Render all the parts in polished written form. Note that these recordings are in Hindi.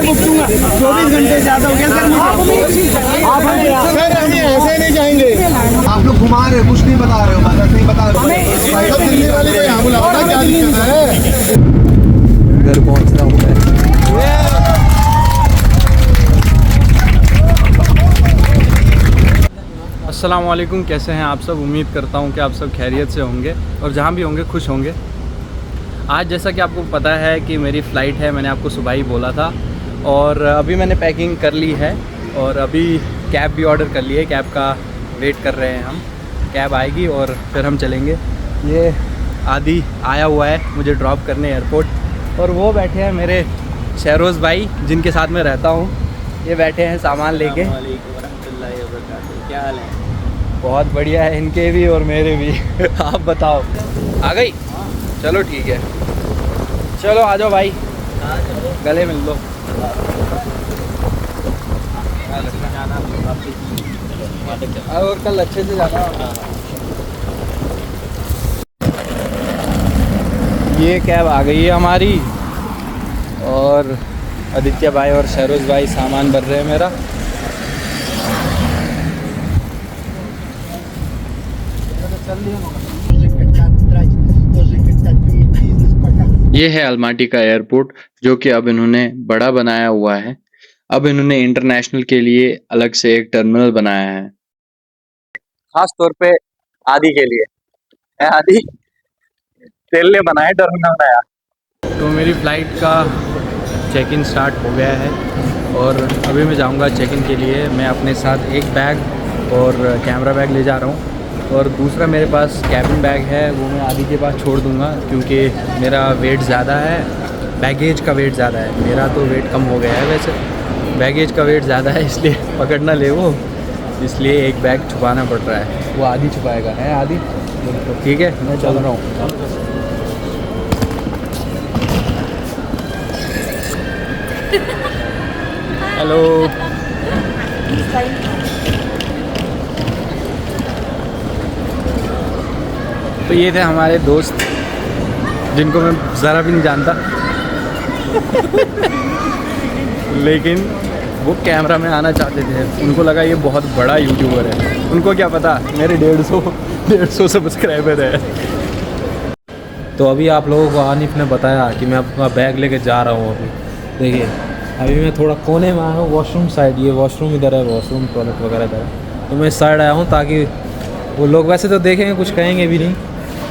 24 घंटे ज़्यादा हो गया सर, हम ऐसे नहीं जाएंगे। आप लोग घुमा रहे हो, कुछ नहीं बता रहे हो, मतलब नहीं बता रहे हो। दिल्ली वाले को यहाँ बुलाओ ना, क्या दिक्कत है? घर पहुंच रहा हूँ मैं। अस्सलाम वालेकुम, कैसे हैं आप सब? उम्मीद करता हूं कि आप सब खैरियत से होंगे और जहां भी होंगे खुश होंगे। आज जैसा कि आपको पता है कि मेरी फ़्लाइट है, मैंने आपको सुबह ही बोला था, और अभी मैंने पैकिंग कर ली है और अभी कैब भी ऑर्डर कर ली है। कैब का वेट कर रहे हैं हम, कैब आएगी और फिर हम चलेंगे। ये आदि आया हुआ है मुझे ड्रॉप करने एयरपोर्ट, और वो बैठे हैं मेरे शहरोज़ भाई जिनके साथ मैं रहता हूँ। ये बैठे हैं सामान लेके। क्या हाल है? बहुत बढ़िया है, इनके भी और मेरे भी। आप बताओ, आ गई? चलो ठीक है, चलो आ जाओ भाई, गले मिल लो। और कल अच्छे से जाना। ये कैब आ गई है हमारी, और आदित्य भाई और शहरोज भाई सामान भर रहे हैं मेरा। ये है अलमाटी का एयरपोर्ट, जो कि अब इन्होंने बड़ा बनाया हुआ है। अब इन्होंने इंटरनेशनल के लिए अलग से एक टर्मिनल बनाया है, खास तौर पे आदि के लिए। है आदि, तेल ने बनाया टर्मिनल नया। तो मेरी फ़्लाइट का चेक इन स्टार्ट हो गया है और अभी मैं जाऊंगा चेक इन के लिए। मैं अपने साथ एक बैग और कैमरा बैग ले जा रहा हूँ, और दूसरा मेरे पास कैबिन बैग है, वो मैं आदि के पास छोड़ दूंगा क्योंकि मेरा वेट ज़्यादा है, बैगेज का वेट ज़्यादा है। मेरा तो वेट कम हो गया है, वैसे बैगेज का वेट ज़्यादा है, इसलिए पकड़ ना ले वो, इसलिए एक बैग छुपाना पड़ रहा है। वो आदि छुपाएगा, है आदि? ठीक है, मैं चल रहा हूँ। हेलो। तो ये थे हमारे दोस्त जिनको मैं ज़रा भी नहीं जानता लेकिन वो कैमरा में आना चाहते थे। उनको लगा ये बहुत बड़ा यूट्यूबर है, उनको क्या पता मेरे 150 सब्सक्राइबर है। तो अभी आप लोगों को आनिफ ने बताया कि मैं अपना बैग लेके जा रहा हूँ। अभी देखिए, अभी मैं थोड़ा कोने में आया हूँ, वॉशरूम साइड। ये वॉशरूम इधर है, वॉशरूम टॉयलेट वगैरह इधर है। तो मैं इस साइड आया हूँ ताकि वो लोग वैसे तो देखेंगे, कुछ कहेंगे भी नहीं।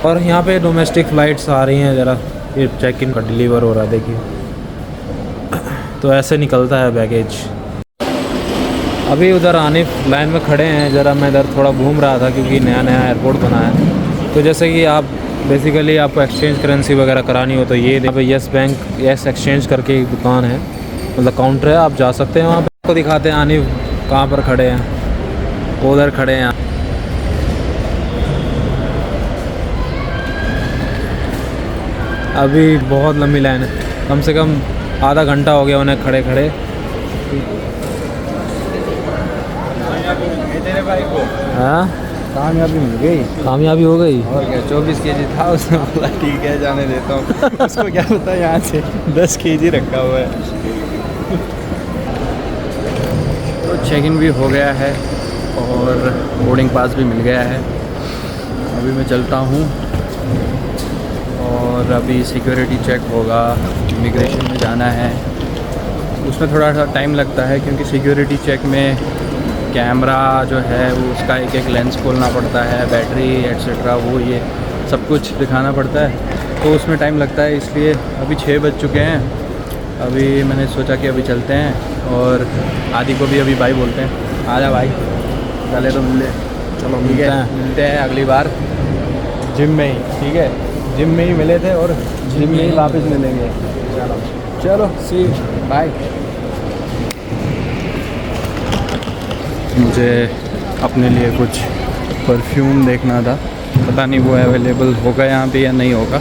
और यहाँ पे डोमेस्टिक फ़्लाइट्स आ रही हैं, ज़रा ये चेक इन का डिलीवर हो रहा है, देखिए। तो ऐसे निकलता है बैगेज। अभी उधर आनिफ लाइन में खड़े हैं, ज़रा मैं इधर थोड़ा घूम रहा था क्योंकि नया नया एयरपोर्ट बना है। तो जैसे कि आप बेसिकली आपको एक्सचेंज करेंसी वगैरह करानी हो तो ये यहाँ पे येस बैंक, येस एक्सचेंज करके एक दुकान है, मतलब काउंटर है, आप जा सकते हैं वहाँ पर। आपको दिखाते हैं आनिफ कहाँ पर खड़े हैं, उधर खड़े हैं। अभी बहुत लंबी लाइन है, कम से कम आधा घंटा हो गया उन्हें खड़े खड़े। तेरे भाई को हाँ, कामयाबी मिल गई, कामयाबी हो गई। और क्या 24 केजी था, उसने बोला ठीक है जाने देता हूँ। उसको क्या पता यहाँ से 10 केजी रखा हुआ है। तो चेक इन भी हो गया है और बोर्डिंग पास भी मिल गया है। अभी मैं चलता हूँ और अभी सिक्योरिटी चेक होगा, इमिग्रेशन में जाना है। उसमें थोड़ा सा टाइम लगता है क्योंकि सिक्योरिटी चेक में कैमरा जो है वो उसका एक एक लेंस खोलना पड़ता है, बैटरी एट्सेट्रा, वो ये सब कुछ दिखाना पड़ता है, तो उसमें टाइम लगता है। इसलिए अभी 6 बज चुके हैं। अभी मैंने सोचा कि अभी चलते हैं, और आदि को भी अभी भाई बोलते हैं, आजा भाई, चले तो मिले। चलो मिलते हैं अगली बार जिम में ही, ठीक है? जिम में ही मिले थे और जिम में ही वापस मिलेंगे। चलो सी बाय। मुझे अपने लिए कुछ परफ्यूम देखना था, पता नहीं वो अवेलेबल होगा यहाँ पे या नहीं होगा।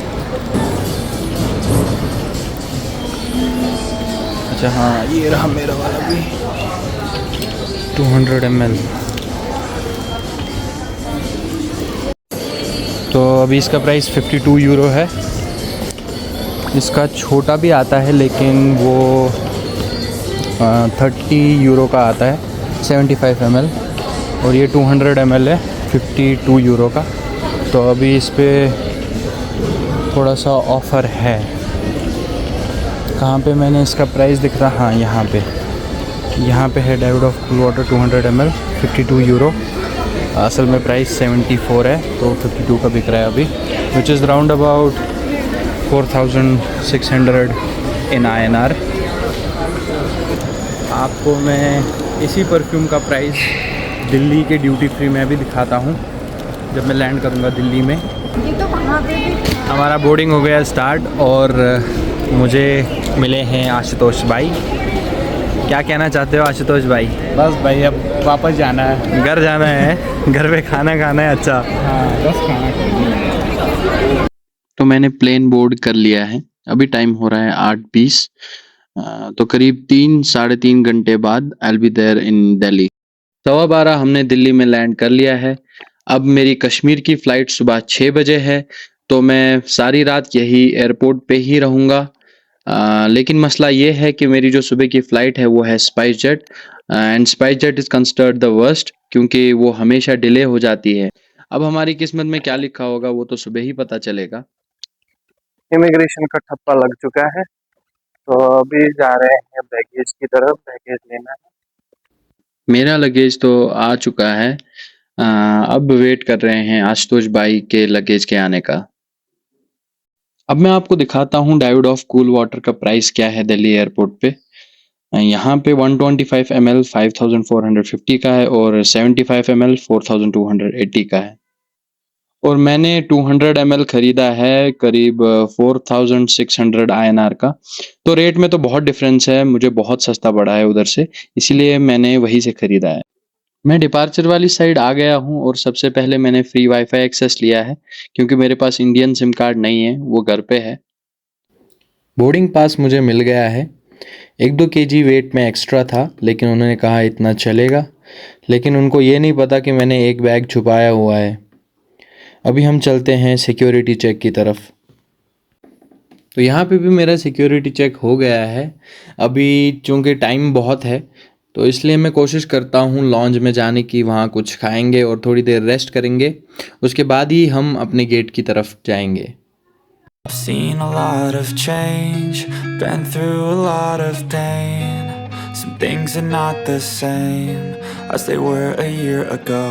अच्छा हाँ, ये रहा मेरा वाला भी, 200 ml। तो अभी इसका प्राइस 52 यूरो है। इसका छोटा भी आता है लेकिन वो 30 यूरो का आता है 75 ml, और ये 200 ml है 52 यूरो का। तो अभी इस पर थोड़ा सा ऑफ़र है। कहाँ पे मैंने इसका प्राइस दिख रहा, हाँ यहाँ पे है David of cool water 200 ml 52 euro. असल में प्राइस 74 है, तो 52 का बिक रहा है अभी, which is round about 4600 in INR। आपको मैं इसी परफ्यूम का प्राइस दिल्ली के ड्यूटी फ्री में भी दिखाता हूँ जब मैं लैंड करूँगा दिल्ली में। ये तो वहाँ पे भी हमारा बोर्डिंग हो गया स्टार्ट और मुझे मिले हैं आशुतोष भाई। क्या कहना चाहते हो आशुतोष भाई? बस भाई अब वापस जाना है, घर जाना है, घर पे खाना खाना है। अच्छा हाँ बस खाना खाना। तो मैंने प्लेन बोर्ड कर लिया है। अभी टाइम हो रहा है 8:20, तो करीब 3-3.5 घंटे बाद I will be there in Delhi. 12:15 हमने दिल्ली में लैंड कर लिया है। अब मेरी कश्मीर की फ़्लाइट सुबह 6 बजे है, तो मैं सारी रात यही एयरपोर्ट पे ही रहूँगा। लेकिन मसला ये है कि मेरी जो सुबह की फ़्लाइट है वो है spice jet, and spice jet is considered the worst क्योंकि वो हमेशा डिले हो जाती है। अब हमारी किस्मत में क्या लिखा होगा वो तो सुबह ही पता चलेगा। इमिग्रेशन का ठप्पा लग चुका है, तो अभी जा रहे हैं बैगेज की तरफ, बैगेज लेना है। मेरा लगेज तो आ चुका है, अब वेट कर रहे हैं आशुतोष भाई के लगेज के आने का। अब मैं आपको दिखाता हूँ डेविड ऑफ कूल वाटर का प्राइस क्या है दिल्ली एयरपोर्ट पे। यहाँ पे 125 ml 5450 का है और 75 ml 4280 का है, और मैंने 200 ml खरीदा है करीब 4600 INR का। तो रेट में तो बहुत डिफरेंस है, मुझे बहुत सस्ता पड़ा है उधर से, इसीलिए मैंने वहीं से खरीदा है। मैं डिपार्चर वाली साइड आ गया हूँ और सबसे पहले मैंने फ्री वाईफाई एक्सेस लिया है क्योंकि मेरे पास इंडियन सिम कार्ड नहीं है, वो घर पे है। बोर्डिंग पास मुझे मिल गया है। 1-2 kg वेट में एक्स्ट्रा था, लेकिन उन्होंने कहा इतना चलेगा, लेकिन उनको ये नहीं पता कि मैंने एक बैग छुपाया हुआ है। अभी हम चलते हैं सिक्योरिटी चेक की तरफ। तो यहाँ पे भी मेरा सिक्योरिटी चेक हो गया है। अभी चूँकि टाइम बहुत है तो इसलिए मैं कोशिश करता हूँ लॉन्ज में जाने की, वहाँ कुछ खाएंगे और थोड़ी देर रेस्ट करेंगे, उसके बाद ही हम अपने गेट की तरफ जाएंगे। I've seen a lot of change, been through a lot of pain. Some things are not the same as they were a year ago,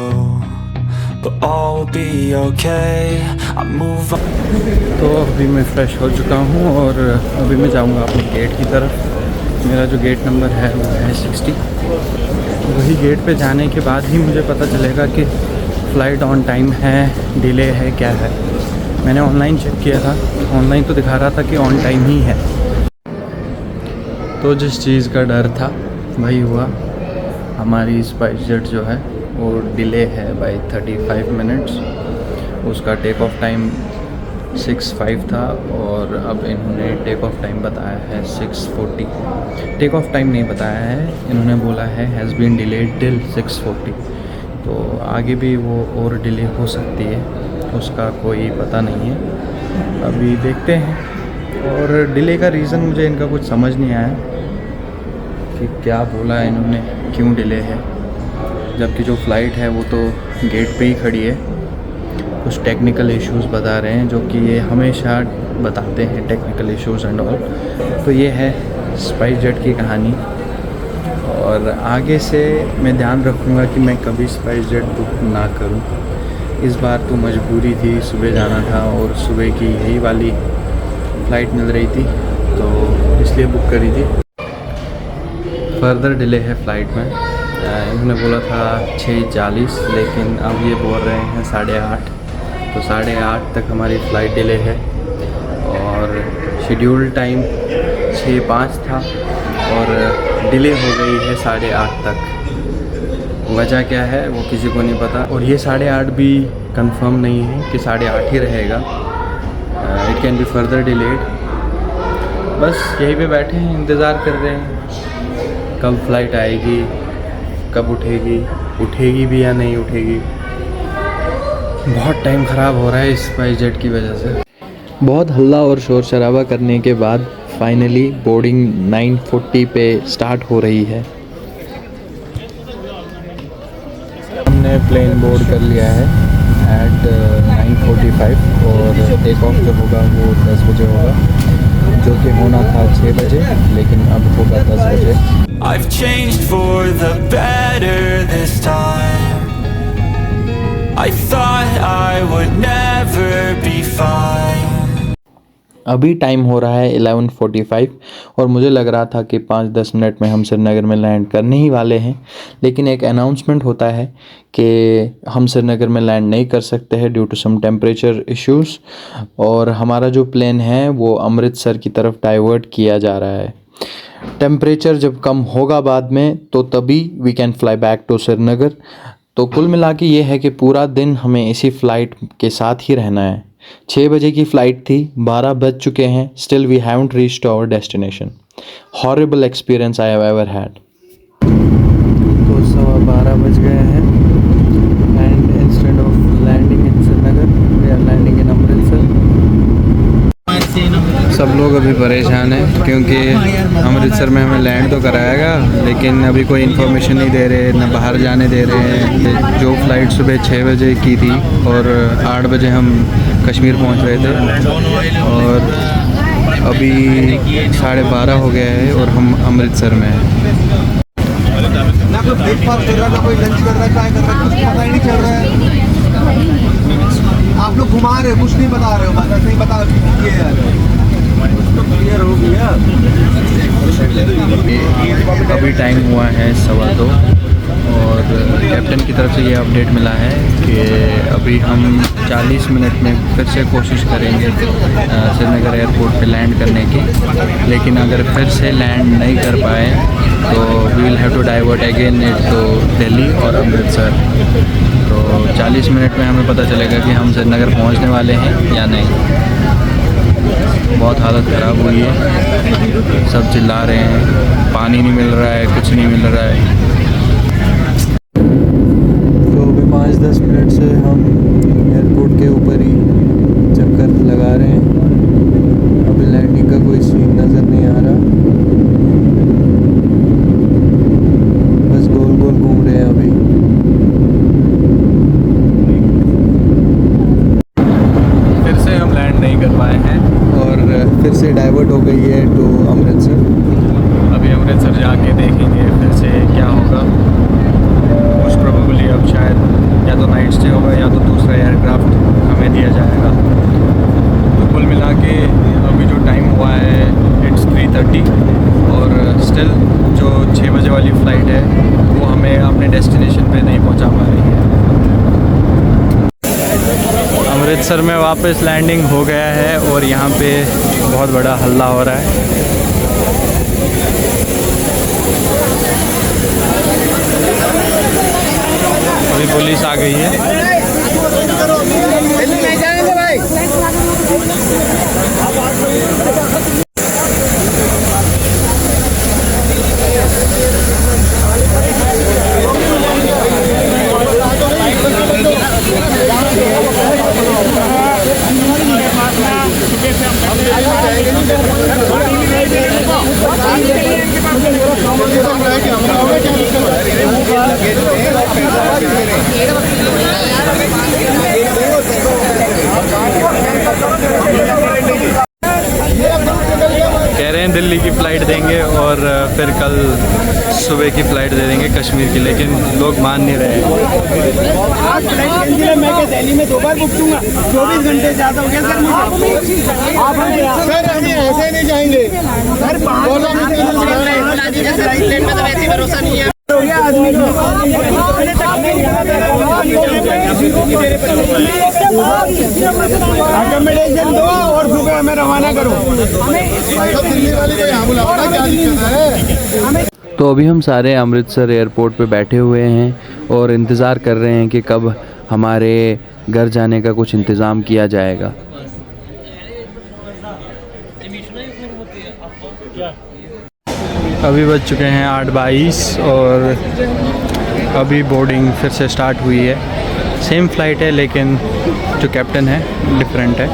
but all will be okay. I move on. तो अभी मैं फ़्रेश हो चुका हूँ और अभी मैं जाऊँगा अपने गेट की तरफ। मेरा जो गेट नंबर है वो है 60। वही गेट पे जाने के बाद ही मुझे पता चलेगा कि फ़्लाइट ऑन टाइम है, डिले है, क्या है। मैंने ऑनलाइन चेक किया था, ऑनलाइन तो दिखा रहा था कि ऑन टाइम ही है। तो जिस चीज़ का डर था वही हुआ। हमारी स्पाइस जेट जो है वो डिले है बाय 35 मिनट्स। उसका टेक ऑफ टाइम 6:05 था और अब इन्होंने टेक ऑफ टाइम बताया है 6:40। टेक ऑफ टाइम नहीं बताया है, इन्होंने बोला है हैज़ बीन डिलेड टिल 6:40। तो आगे भी वो और डिले हो सकती है, उसका कोई पता नहीं है, अभी देखते हैं। और डिले का रीज़न मुझे इनका कुछ समझ नहीं आया कि क्या बोला इन्होंने, क्यों डिले है, जबकि जो फ़्लाइट है वो तो गेट पे ही खड़ी है। कुछ टेक्निकल इश्यूज़ बता रहे हैं, जो कि ये हमेशा बताते हैं टेक्निकल इश्यूज़ एंड ऑल। तो ये है स्पाइस जेट की कहानी, और आगे से मैं ध्यान रखूँगा कि मैं कभी स्पाइस जेट बुक ना करूँ। इस बार तो मजबूरी थी, सुबह जाना था और सुबह की यही वाली फ़्लाइट मिल रही थी, तो इसलिए बुक करी थी। फर्दर डिले है फ़्लाइट में, इन्होंने बोला था 6:40, लेकिन अब ये बोल रहे हैं 8:30। तो 8:30 तक हमारी फ़्लाइट डिले है और शेड्यूल टाइम 6:05 था और डिले हो गई है 8:30 तक। वजह क्या है वो किसी को नहीं पता, और ये 8:30 भी कंफर्म नहीं है कि 8:30 ही रहेगा। It can be further delayed. बस यहीं पे बैठे हैं, इंतज़ार कर रहे हैं कब फ़्लाइट आएगी, कब उठेगी भी या नहीं उठेगी। बहुत टाइम ख़राब हो रहा है इस स्पाइस जेट की वजह से। बहुत हल्ला और शोर शराबा करने के बाद फाइनली बोर्डिंग 9:40 पे स्टार्ट हो रही है। हमने प्लेन बोर्ड कर लिया है एट 9:45 और टेक ऑफ जो होगा वो 10 बजे होगा, जो कि होना था 6 बजे, लेकिन अब होगा 10 बजे। I've changed for the better this time. I thought I would never be fine. अभी टाइम हो रहा है 11:45 और मुझे लग रहा था कि 5-10 मिनट में हम श्रीनगर में लैंड करने ही वाले हैं, लेकिन एक अनाउंसमेंट होता है कि हम श्रीनगर में लैंड नहीं कर सकते हैं due to some temperature issues, और हमारा जो प्लेन है वो अमृतसर की तरफ डाइवर्ट किया जा रहा है। टेम्परेचर जब कम होगा बाद में तो तभी we can fly back to Srinagar. तो कुल मिला के ये है कि पूरा दिन हमें इसी फ़्लाइट के साथ ही रहना है। 6 बजे की फ़्लाइट थी, 12 बज चुके हैं, still we haven't reached our destination. Horrible experience I have ever had. तो 12:15 बज गए हैं and instead of landing in Srinagar we are landing in Amritsar. सब लोग अभी परेशान हैं क्योंकि अमृतसर में हमें लैंड तो कराएगा, लेकिन अभी कोई इन्फॉर्मेशन नहीं दे रहे, ना बाहर जाने दे रहे हैं। जो फ़्लाइट सुबह 6 बजे की थी और 8 बजे हम कश्मीर पहुंच रहे थे, और अभी 12:30 हो गया है और हम अमृतसर में हैं। ना कोई ब्रेकफास्ट कर रहा, ना कोई लंच कर रहा, चाय कर रहा, कुछ पता ही नहीं चल रहा है। आप लोग घुमा रहे हो, कुछ नहीं बता रहे हो, बस नहीं बता क्लियर हो गया। अभी टाइम हुआ है 2:15 और कैप्टन की तरफ से ये अपडेट मिला है कि अभी हम 40 मिनट में फिर से कोशिश करेंगे श्रीनगर एयरपोर्ट पे लैंड करने की, लेकिन अगर फिर से लैंड नहीं कर पाए तो we will have to divert again to Delhi और अमृतसर। तो 40 मिनट में हमें पता चलेगा कि हम श्रीनगर पहुंचने वाले हैं या नहीं। बहुत हालत ख़राब हुई है, सब चिल्ला रहे हैं, पानी नहीं मिल रहा है, कुछ नहीं मिल रहा है। तो अभी 5-10 मिनट से हम एयरपोर्ट के ऊपर ही चक्कर लगा रहे हैं। अभी लैंडिंग का कोई सीन नज़र नहीं आ रहा, बस गोल गोल घूम रहे हैं अभी। फिर से हम लैंड नहीं कर पाए हैं और फिर से डाइवर्ट हो गई है टू अमृतसर। अभी अमृतसर जाके देखेंगे फिर से क्या होगा। मोस्ट प्रोबेबली अब शायद या तो नाइट स्टे होगा या तो दूसरा एयरक्राफ्ट हमें दिया जाएगा। तो कुल मिला के अभी जो टाइम हुआ है इट्स 3:30 और स्टिल जो 6 बजे वाली फ़्लाइट है वो हमें अपने डेस्टिनेशन पे नहीं पहुंचा पा रही है। अमृतसर में वापस लैंडिंग हो गया है और यहाँ पे बहुत बड़ा हल्ला हो रहा है। अभी पुलिस आ गई है। कह रहे हैं दिल्ली की फ़्लाइट देंगे और फिर कल सुबह की फ़्लाइट दे देंगे कश्मीर की, लेकिन लोग मान नहीं रहे हैं। मैं दिल्ली में 2 बार बुक दूंगा, 24 घंटे ज़्यादा हो गया सर। हम ऐसे नहीं जाएंगे सर, प्लेन में तो वैसे भरोसा नहीं है। अकोमोडेशन दो और सुबह हमें रवाना करो। दिल्ली वाली को यहाँ बुलाओ ना, क्या दिक्कत है। तो अभी हम सारे अमृतसर एयरपोर्ट पे बैठे हुए हैं और इंतज़ार कर रहे हैं कि कब हमारे घर जाने का कुछ इंतज़ाम किया जाएगा। अभी बज चुके हैं 8:22 और अभी बोर्डिंग फिर से स्टार्ट हुई है। सेम फ़्लाइट है लेकिन जो कैप्टन है डिफरेंट है।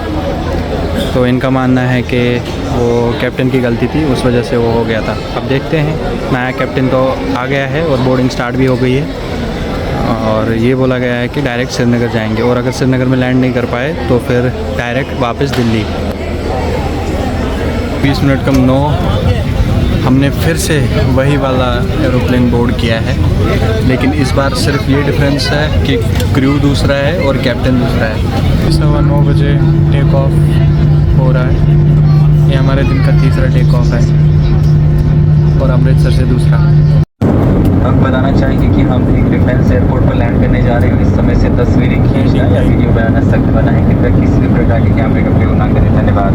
तो इनका मानना है कि वो कैप्टन की गलती थी, उस वजह से वो हो गया था। अब देखते हैं, नया कैप्टन तो आ गया है और बोर्डिंग स्टार्ट भी हो गई है और ये बोला गया है कि डायरेक्ट श्रीनगर जाएंगे और अगर श्रीनगर में लैंड नहीं कर पाए तो फिर डायरेक्ट वापस दिल्ली। 20 मिनट कम 9 हमने फिर से वही वाला एरोप्लेन बोर्ड किया है, लेकिन इस बार सिर्फ ये डिफरेंस है कि क्रू दूसरा है और कैप्टन दूसरा है। 9:15 बजे टेक ऑफ हो रहा है। ये हमारे दिन का तीसरा टेक ऑफ है और अमृतसर से दूसरा। हम बताना चाहेंगे कि हम एक डिफेंस एयरपोर्ट पर लैंड करने जा रहे हैं। इस समय से तस्वीरें खींचना या वीडियो बनाना सख्त मना है। कृपया किसी भी प्रकार के कैमरे का प्रयोग ना करें। धन्यवाद।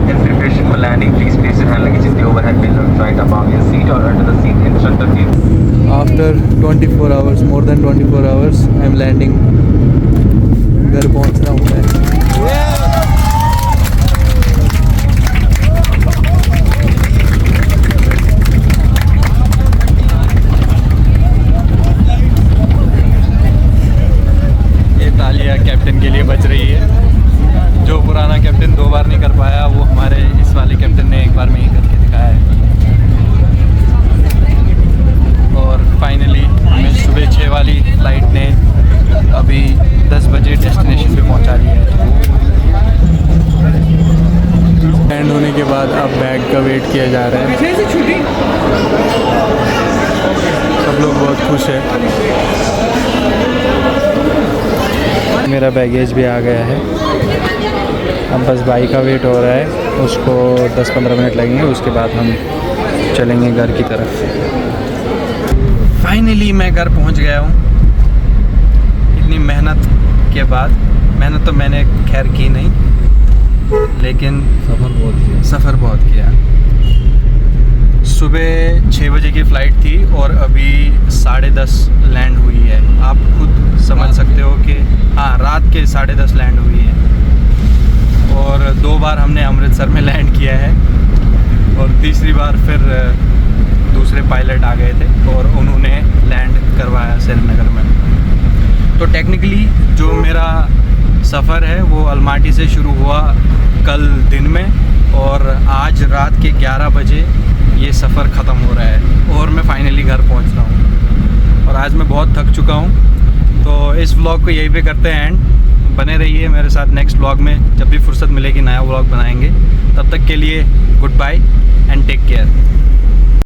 In preparation for landing, please place your hand luggage in the overhead bin right above your seat or under the seat in front of you. After 24 hours, more than 24 hours, I am landing. घर पहुंच रहा हूँ मैं। ये तालियां कैप्टन के लिए बज रही है। जो पुराना कैप्टन 2 बार नहीं कर पाया, वो हमारे इस वाले कैप्टन ने 1 बार में ही करके दिखाया है। और फाइनली हमें सुबह 6 वाली फ्लाइट ने अभी 10 बजे डेस्टिनेशन पे पहुंचा दिया है। लैंड होने के बाद अब बैग का वेट किया जा रहा है। सब लोग बहुत खुश है। मेरा बैगेज भी आ गया है। अब बस बाइक का वेट हो रहा है, उसको 10-15 मिनट लगेंगे, उसके बाद हम चलेंगे घर की तरफ। फाइनली मैं घर पहुंच गया हूं। इतनी मेहनत के बाद, मेहनत तो मैंने खैर की नहीं, लेकिन सफ़र बहुत किया। सुबह 6 बजे की फ़्लाइट थी और अभी 10:30 लैंड हुई है। आप खुद समझ सकते हो कि हाँ, रात के 10:30 लैंड हुई है। और 2 बार हमने अमृतसर में लैंड किया है और तीसरी बार फिर दूसरे पायलट आ गए थे और उन्होंने लैंड करवाया श्रीनगर में। तो टेक्निकली जो मेरा सफ़र है वो अलमाटी से शुरू हुआ कल दिन में और आज रात के 11 बजे ये सफ़र ख़त्म हो रहा है और मैं फाइनली घर पहुंच रहा हूँ। और आज मैं बहुत थक चुका हूँ। तो इस व्लॉग को यहीं पे करते हैं एंड। बने रहिए मेरे साथ नेक्स्ट व्लॉग में, जब भी फुर्सत मिलेगी नया व्लॉग बनाएंगे। तब तक के लिए goodbye and take care.